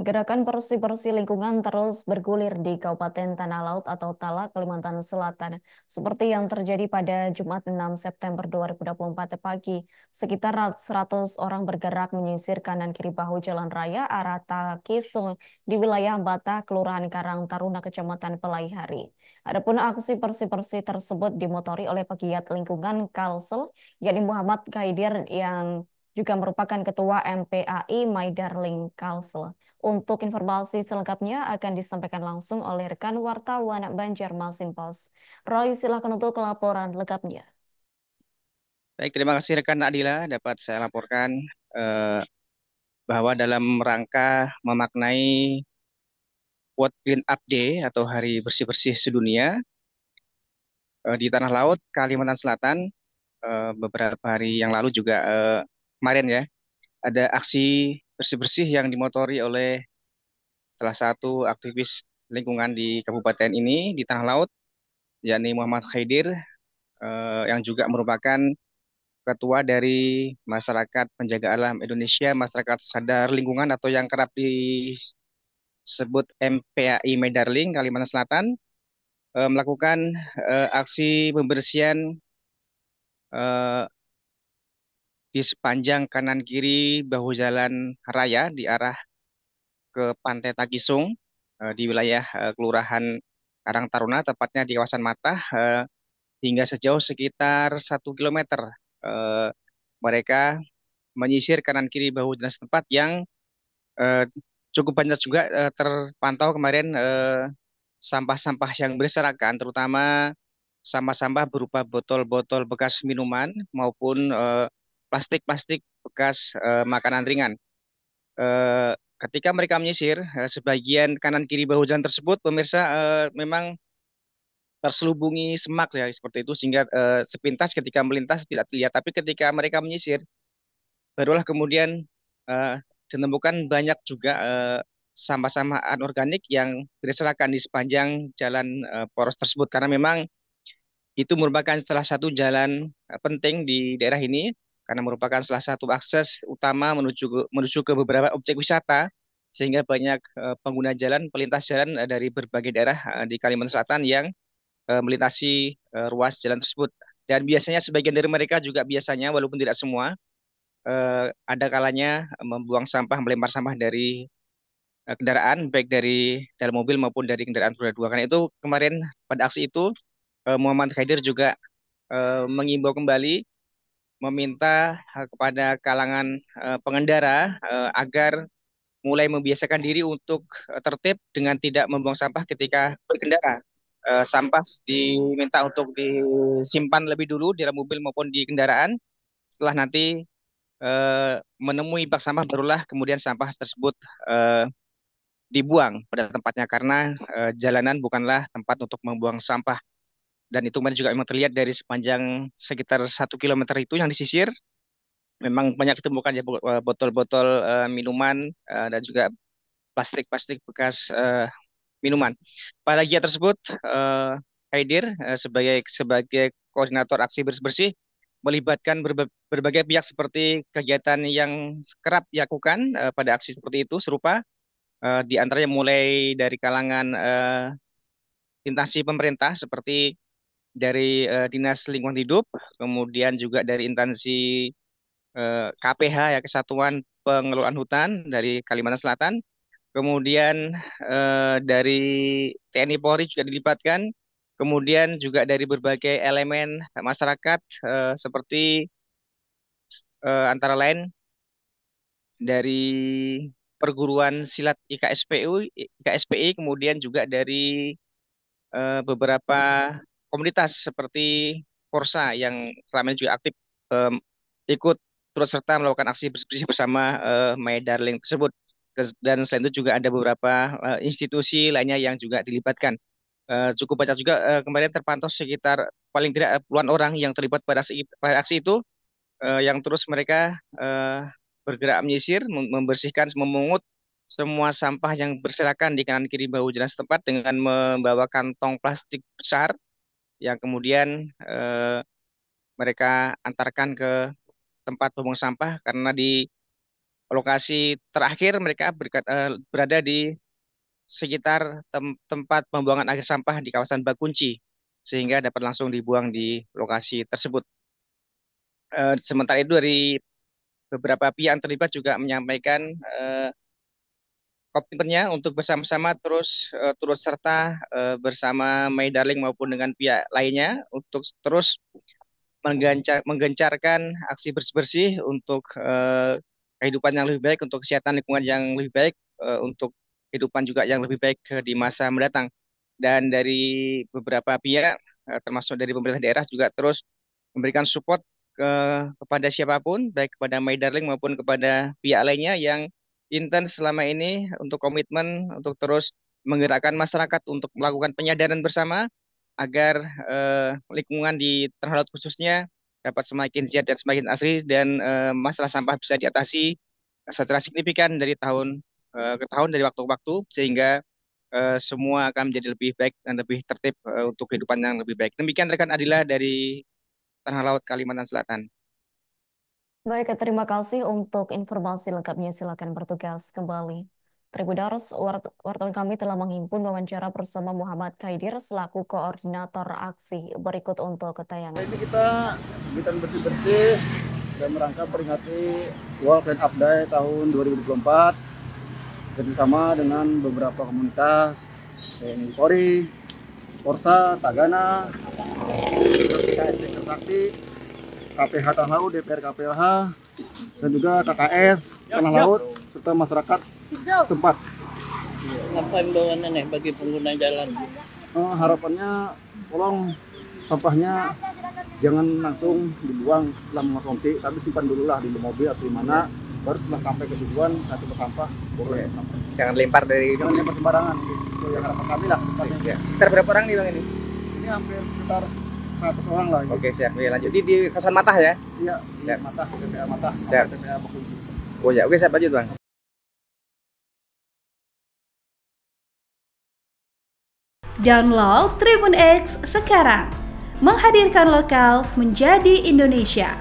Gerakan bersih-bersih lingkungan terus bergulir di Kabupaten Tanah Laut atau Tala, Kalimantan Selatan. Seperti yang terjadi pada Jumat 6 September 2024 pagi, sekitar 100 orang bergerak menyisir kanan kiri bahu jalan raya arah Takisung di wilayah Bata, Kelurahan Karang Taruna, Kecamatan Pelaihari. Adapun aksi bersih-bersih tersebut dimotori oleh pegiat lingkungan Kalsel, yakni Muhammad Kaidir yang juga merupakan Ketua MPAI My Darling Kalsel. Untuk informasi selengkapnya akan disampaikan langsung oleh rekan wartawan Banjarmasin Pos. Roy, silakan untuk laporan lengkapnya. Baik, terima kasih rekan Adila. Dapat saya laporkan eh, bahwa dalam rangka memaknai World Clean Up Day atau Hari Bersih-Bersih Sedunia di Tanah Laut, Kalimantan Selatan, beberapa hari yang lalu juga kemarin ya, ada aksi bersih-bersih yang dimotori oleh salah satu aktivis lingkungan di kabupaten ini di Tanah Laut, yakni Muhammad Khaidir, yang juga merupakan ketua dari Masyarakat Penjaga Alam Indonesia, Masyarakat Sadar Lingkungan atau yang kerap disebut MPAI Medarling Kalimantan Selatan, melakukan aksi pembersihan eh, di sepanjang kanan kiri bahu jalan raya di arah ke Pantai Takisung di wilayah Kelurahan Karang Taruna, tepatnya di kawasan Matah, hingga sejauh sekitar 1 kilometer. Eh, Mereka menyisir kanan kiri bahu jalan setempat yang eh, cukup banyak juga terpantau kemarin sampah-sampah yang berserakan, terutama sampah-sampah berupa botol-botol bekas minuman maupun plastik-plastik bekas makanan ringan. Ketika mereka menyisir, sebagian kanan kiri bahu jalan tersebut, pemirsa, memang terselubungi semak ya seperti itu sehingga sepintas ketika melintas tidak terlihat. Tapi ketika mereka menyisir, barulah kemudian eh, ditemukan banyak juga sampah-sampah anorganik yang berserakan di sepanjang jalan poros tersebut karena memang itu merupakan salah satu jalan penting di daerah ini karena merupakan salah satu akses utama menuju ke beberapa objek wisata sehingga banyak pengguna jalan pelintas jalan dari berbagai daerah di Kalimantan Selatan yang melintasi ruas jalan tersebut. Dan biasanya sebagian dari mereka juga biasanya walaupun tidak semua ada kalanya membuang sampah, melempar sampah dari kendaraan, baik dari dalam mobil maupun dari kendaraan roda dua. Karena itu kemarin pada aksi itu Muhammad Khaidir juga mengimbau kembali, meminta kepada kalangan pengendara agar mulai membiasakan diri untuk tertib dengan tidak membuang sampah ketika berkendara. Sampah diminta untuk disimpan lebih dulu di dalam mobil maupun di kendaraan. Setelah nanti menemui bak sampah barulah kemudian sampah tersebut eh, dibuang pada tempatnya karena jalanan bukanlah tempat untuk membuang sampah. Dan itu kemarin juga memang terlihat dari sepanjang sekitar 1 kilometer itu yang disisir memang banyak ditemukan ya botol-botol minuman dan juga plastik-plastik bekas minuman. Pada giat tersebut, Haidir sebagai sebagai koordinator aksi bersih-bersih melibatkan berbagai pihak seperti kegiatan yang kerap dilakukan pada aksi seperti itu serupa di antaranya mulai dari kalangan instansi pemerintah seperti dari Dinas Lingkungan Hidup, kemudian juga dari instansi KPH ya Kesatuan Pengelolaan Hutan dari Kalimantan Selatan, kemudian dari TNI Polri juga dilibatkan, kemudian juga dari berbagai elemen masyarakat seperti antara lain dari perguruan silat IKSPI, kemudian juga dari beberapa komunitas seperti Korsa yang selama ini juga aktif em, ikut turut serta melakukan aksi bersih bersama My Darling tersebut. Dan selain itu juga ada beberapa institusi lainnya yang juga dilibatkan. Cukup banyak juga kemarin terpantau sekitar paling tidak puluhan orang yang terlibat pada aksi itu yang terus mereka bergerak menyisir, membersihkan, memungut semua sampah yang berserakan di kanan kiri bahu jalan setempat dengan membawa kantong plastik besar yang kemudian mereka antarkan ke tempat pembuangan sampah karena di lokasi terakhir mereka berada di sekitar tempat pembuangan akhir sampah di kawasan Bakunci, sehingga dapat langsung dibuang di lokasi tersebut. Sementara itu dari beberapa pihak yang terlibat juga menyampaikan komitmennya untuk bersama-sama terus turut serta bersama My Darling maupun dengan pihak lainnya untuk terus menggencarkan aksi bersih-bersih untuk kehidupan yang lebih baik, untuk kesehatan lingkungan yang lebih baik, untuk kehidupan juga yang lebih baik di masa mendatang. Dan dari beberapa pihak, termasuk dari pemerintah daerah juga terus memberikan support kepada siapapun, baik kepada My Darling maupun kepada pihak lainnya yang intens selama ini untuk komitmen untuk terus menggerakkan masyarakat untuk melakukan penyadaran bersama agar lingkungan di Tanah Laut khususnya dapat semakin sehat dan semakin asri dan masalah sampah bisa diatasi secara signifikan dari tahun ke tahun, dari waktu ke waktu, sehingga semua akan menjadi lebih baik dan lebih tertib untuk kehidupan yang lebih baik. Demikian rekan Adila dari Tanah Laut, Kalimantan Selatan. Baik, terima kasih untuk informasi lengkapnya. Silakan bertugas kembali. Tribunars, wartawan kami telah menghimpun wawancara bersama Muhammad Kaidir selaku koordinator aksi. Berikut untuk ketayangan. Ini kita kegiatan bersih-bersih dan merangka peringati World Clean Up Day tahun 2024 bersama dengan beberapa komunitas TNI Polri, Porsa, Tagana, KSD Sakti, KPH Tanah Laut, DPR KPLH, dan juga KKS Tanah Laut serta masyarakat setempat. Apa imbauannya nih bagi pengguna jalan? Harapannya tolong sampahnya jangan langsung dibuang setelah mengonsumsi, tapi simpan dulu lah di mobil atau di mana, baru setelah sampai ke tujuan satu ke sampah boleh. Jangan lempar Jangan lempar sembarangan. Itu yang harapan kami lah. Sekitar berapa orang nih Bang ini? Ini hampir sekitar 100 orang lah. Oke, siap. Oke, lanjut. Di kawasan Matah ya? Iya, di Matah, TPA Matah, Ya. TPA Bakunci. Oh ya, oke, siap, lanjut Bang. Download Tribun X sekarang, menghadirkan lokal menjadi Indonesia.